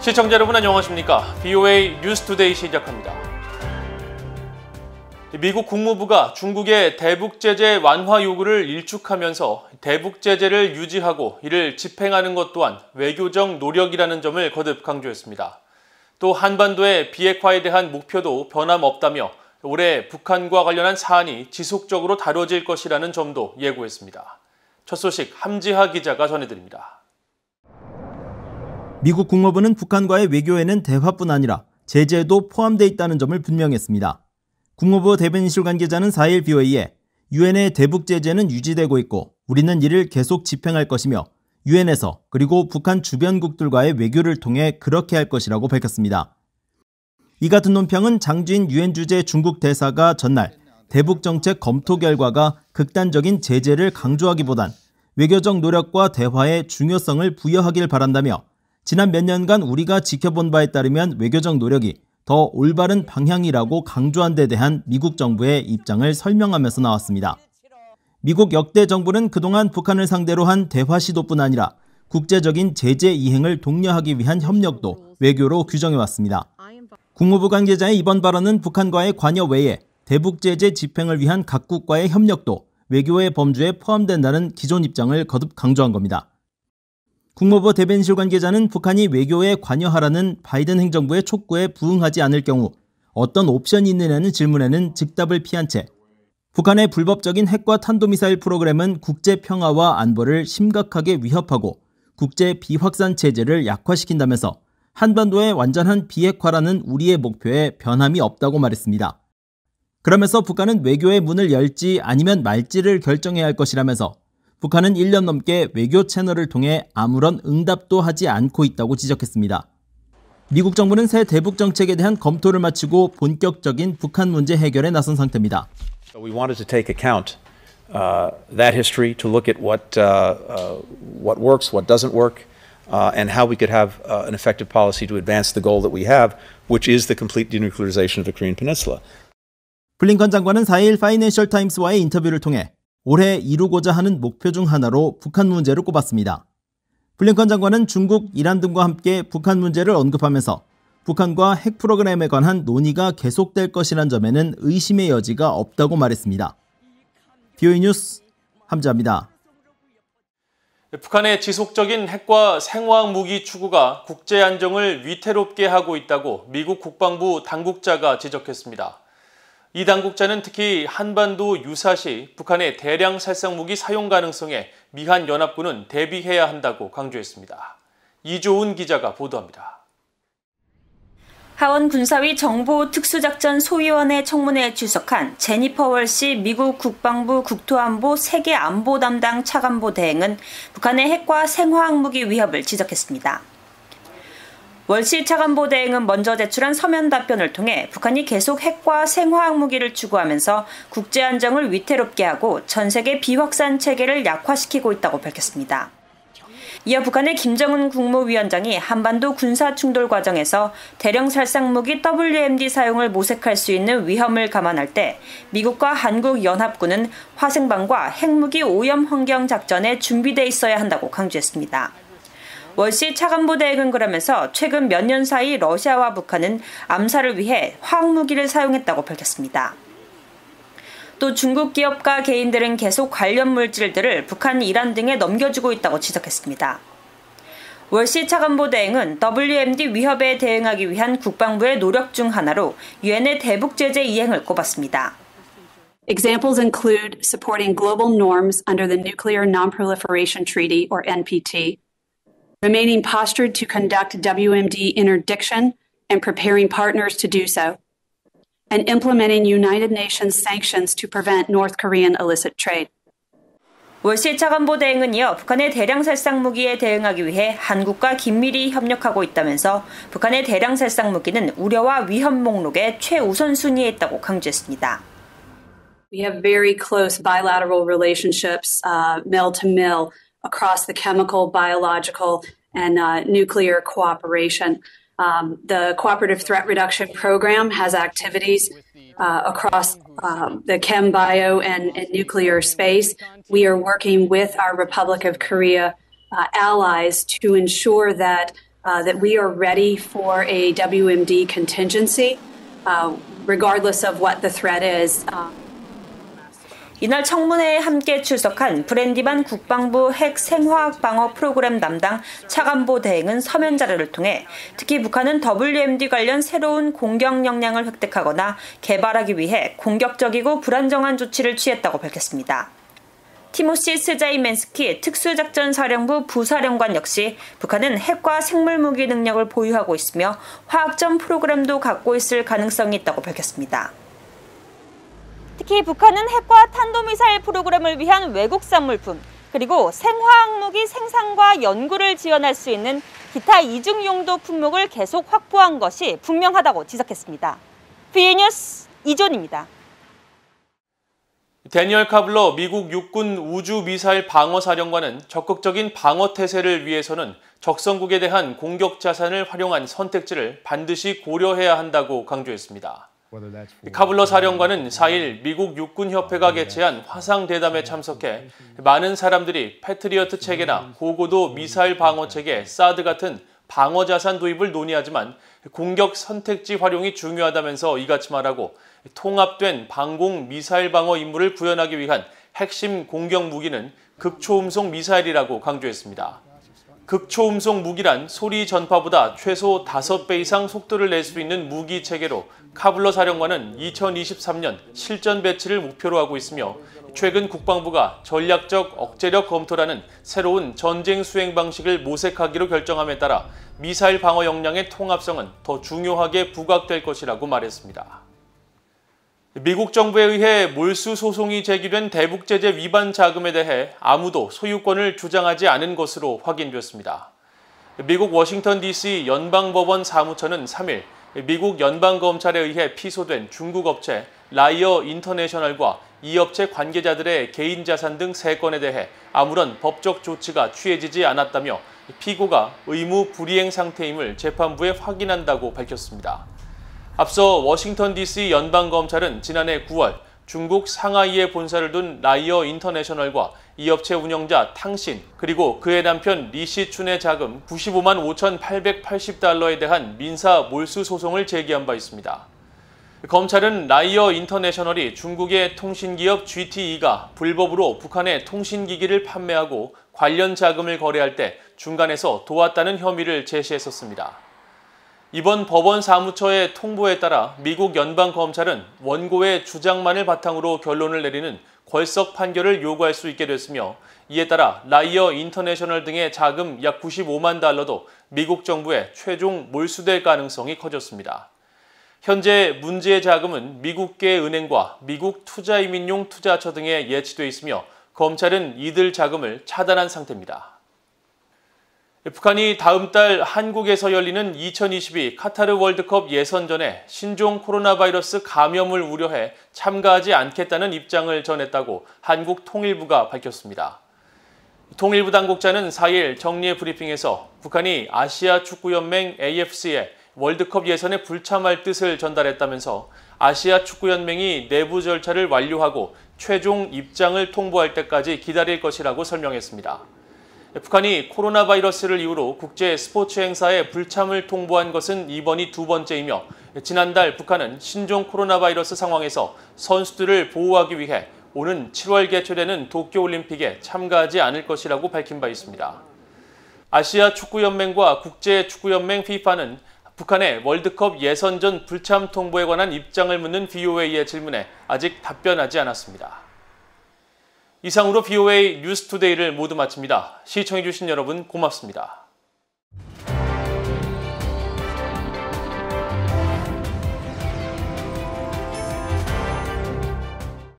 시청자 여러분 안녕하십니까? BOA 뉴스투데이 시작합니다. 미국 국무부가 중국의 대북 제재 완화 요구를 일축하면서 대북 제재를 유지하고 이를 집행하는 것 또한 외교적 노력이라는 점을 거듭 강조했습니다. 또 한반도의 비핵화에 대한 목표도 변함없다며 올해 북한과 관련한 사안이 지속적으로 다뤄질 것이라는 점도 예고했습니다. 첫 소식 함지하 기자가 전해드립니다. 미국 국무부는 북한과의 외교에는 대화뿐 아니라 제재도 포함되어 있다는 점을 분명했습니다. 국무부 대변인실 관계자는 4일 BOA에 유엔의 대북 제재는 유지되고 있고 우리는 이를 계속 집행할 것이며 유엔에서 그리고 북한 주변국들과의 외교를 통해 그렇게 할 것이라고 밝혔습니다. 이 같은 논평은 장주인 유엔 주재 중국 대사가 전날 대북 정책 검토 결과가 극단적인 제재를 강조하기보단 외교적 노력과 대화의 중요성을 부여하길 바란다며 지난 몇 년간 우리가 지켜본 바에 따르면 외교적 노력이 더 올바른 방향이라고 강조한 데 대한 미국 정부의 입장을 설명하면서 나왔습니다. 미국 역대 정부는 그동안 북한을 상대로 한 대화 시도뿐 아니라 국제적인 제재 이행을 독려하기 위한 협력도 외교로 규정해왔습니다. 국무부 관계자의 이번 발언은 북한과의 관여 외에 대북 제재 집행을 위한 각국과의 협력도 외교의 범주에 포함된다는 기존 입장을 거듭 강조한 겁니다. 국무부 대변인실 관계자는 북한이 외교에 관여하라는 바이든 행정부의 촉구에 부응하지 않을 경우 어떤 옵션이 있느냐는 질문에는 즉답을 피한 채 북한의 불법적인 핵과 탄도미사일 프로그램은 국제 평화와 안보를 심각하게 위협하고 국제 비확산 체제를 약화시킨다면서 한반도의 완전한 비핵화라는 우리의 목표에 변함이 없다고 말했습니다. 그러면서 북한은 외교의 문을 열지 아니면 말지를 결정해야 할 것이라면서 북한은 1년 넘게 외교 채널을 통해 아무런 응답도 하지 않고 있다고 지적했습니다. 미국 정부는 새 대북 정책에 대한 검토를 마치고 본격적인 북한 문제 해결에 나선 상태입니다. We wanted to take account that history to look at what works, what doesn't work, and how we could have an effective policy to advance the goal that we have, which is the complete denuclearization of the Korean Peninsula. 블링컨 장관은 4일 파이낸셜 타임스와의 인터뷰를 통해 올해 이루고자 하는 목표 중 하나로 북한 문제를 꼽았습니다. 블링컨 장관은 중국, 이란 등과 함께 북한 문제를 언급하면서 북한과 핵 프로그램에 관한 논의가 계속될 것이란 점에는 의심의 여지가 없다고 말했습니다. BOA 뉴스 함지하입니다. 북한의 지속적인 핵과 생화학 무기 추구가 국제 안정을 위태롭게 하고 있다고 미국 국방부 당국자가 지적했습니다. 이 당국자는 특히 한반도 유사시 북한의 대량 살상 무기 사용 가능성에 미한 연합군은 대비해야 한다고 강조했습니다. 이조은 기자가 보도합니다. 하원 군사위 정보특수작전 소위원회 청문회에 출석한 제니퍼 월시 미국 국방부 국토안보 세계안보 담당 차관보 대행은 북한의 핵과 생화학 무기 위협을 지적했습니다. 월시 차관보 대행은 먼저 제출한 서면 답변을 통해 북한이 계속 핵과 생화학 무기를 추구하면서 국제 안정을 위태롭게 하고 전 세계 비확산 체계를 약화시키고 있다고 밝혔습니다. 이어 북한의 김정은 국무위원장이 한반도 군사 충돌 과정에서 대량 살상 무기 WMD 사용을 모색할 수 있는 위험을 감안할 때 미국과 한국 연합군은 화생방과 핵무기 오염 환경 작전에 준비돼 있어야 한다고 강조했습니다. 월시 차관보 대행은 그러면서 최근 몇 년 사이 러시아와 북한은 암살을 위해 화학무기를 사용했다고 밝혔습니다. 또 중국 기업과 개인들은 계속 관련 물질들을 북한, 이란 등에 넘겨주고 있다고 지적했습니다. 월시 차관보 대행은 WMD 위협에 대응하기 위한 국방부의 노력 중 하나로 유엔의 대북 제재 이행을 꼽았습니다. Examples include supporting global norms under the Nuclear Non-Proliferation Treaty, or NPT, remaining postured to conduct WMD interdiction and preparing partners to do so, and implementing United Nations sanctions to prevent North Korean illicit trade. 월시 차관보 대행은 이어 북한의 대량 살상 무기에 대응하기 위해 한국과 긴밀히 협력하고 있다면서 북한의 대량 살상 무기는 우려와 위험 목록에 최우선순위에 있다고 강조했습니다. We have very close bilateral relationships, mill to mill, across the chemical, biological, and nuclear cooperation. The Cooperative Threat Reduction Program has activities across the chem, bio, and nuclear space. We are working with our Republic of Korea allies to ensure that that we are ready for a WMD contingency, regardless of what the threat is. 이날 청문회에 함께 출석한 브랜디만 국방부 핵 생화학 방어 프로그램 담당 차관보 대행은 서면 자료를 통해 특히 북한은 WMD 관련 새로운 공격 역량을 획득하거나 개발하기 위해 공격적이고 불안정한 조치를 취했다고 밝혔습니다. 티모시 스자이멘스키 특수작전사령부 부사령관 역시 북한은 핵과 생물무기 능력을 보유하고 있으며 화학전 프로그램도 갖고 있을 가능성이 있다고 밝혔습니다. 특히 북한은 핵과 탄도미사일 프로그램을 위한 외국산 물품, 그리고 생화학무기 생산과 연구를 지원할 수 있는 기타 이중 용도 품목을 계속 확보한 것이 분명하다고 지적했습니다. VA 뉴스 이존입니다. 데니얼 카블러 미국 육군 우주미사일 방어사령관은 적극적인 방어태세를 위해서는 적성국에 대한 공격 자산을 활용한 선택지를 반드시 고려해야 한다고 강조했습니다. 카블러 사령관은 4일 미국 육군협회가 개최한 화상대담에 참석해 많은 사람들이 패트리어트 체계나 고고도 미사일 방어 체계 사드 같은 방어 자산 도입을 논의하지만 공격 선택지 활용이 중요하다면서 이같이 말하고 통합된 방공 미사일 방어 임무를 구현하기 위한 핵심 공격 무기는 극초음속 미사일이라고 강조했습니다. 극초음속 무기란 소리 전파보다 최소 5배 이상 속도를 낼 수 있는 무기 체계로 카블러 사령관은 2023년 실전 배치를 목표로 하고 있으며 최근 국방부가 전략적 억제력 검토라는 새로운 전쟁 수행 방식을 모색하기로 결정함에 따라 미사일 방어 역량의 통합성은 더 중요하게 부각될 것이라고 말했습니다. 미국 정부에 의해 몰수 소송이 제기된 대북 제재 위반 자금에 대해 아무도 소유권을 주장하지 않은 것으로 확인됐습니다. 미국 워싱턴 DC 연방법원 사무처는 3일 미국 연방검찰에 의해 피소된 중국 업체 라이어 인터내셔널과 이 업체 관계자들의 개인 자산 등 3건에 대해 아무런 법적 조치가 취해지지 않았다며 피고가 의무 불이행 상태임을 재판부에 확인한다고 밝혔습니다. 앞서 워싱턴 DC 연방검찰은 지난해 9월 중국 상하이에 본사를 둔 라이어 인터내셔널과 이 업체 운영자 탕신 그리고 그의 남편 리시춘의 자금 95만 5,880달러에 대한 민사 몰수 소송을 제기한 바 있습니다. 검찰은 라이어 인터내셔널이 중국의 통신기업 GTE가 불법으로 북한에 통신기기를 판매하고 관련 자금을 거래할 때 중간에서 도왔다는 혐의를 제시했었습니다. 이번 법원 사무처의 통보에 따라 미국 연방검찰은 원고의 주장만을 바탕으로 결론을 내리는 궐석 판결을 요구할 수 있게 됐으며 이에 따라 라이어 인터내셔널 등의 자금 약 95만 달러도 미국 정부에 최종 몰수될 가능성이 커졌습니다. 현재 문제의 자금은 미국계 은행과 미국 투자이민용 투자처 등에 예치돼 있으며 검찰은 이들 자금을 차단한 상태입니다. 북한이 다음 달 한국에서 열리는 2022 카타르 월드컵 예선전에 신종 코로나 바이러스 감염을 우려해 참가하지 않겠다는 입장을 전했다고 한국 통일부가 밝혔습니다. 통일부 당국자는 4일 정례 브리핑에서 북한이 아시아 축구연맹 AFC에 월드컵 예선에 불참할 뜻을 전달했다면서 아시아 축구연맹이 내부 절차를 완료하고 최종 입장을 통보할 때까지 기다릴 것이라고 설명했습니다. 북한이 코로나 바이러스를 이유로 국제 스포츠 행사에 불참을 통보한 것은 이번이 2번째이며 지난달 북한은 신종 코로나 바이러스 상황에서 선수들을 보호하기 위해 오는 7월 개최되는 도쿄올림픽에 참가하지 않을 것이라고 밝힌 바 있습니다. 아시아 축구연맹과 국제축구연맹 FIFA는 북한의 월드컵 예선전 불참 통보에 관한 입장을 묻는 VOA의 질문에 아직 답변하지 않았습니다. 이상으로 VOA 뉴스투데이를 모두 마칩니다. 시청해주신 여러분 고맙습니다.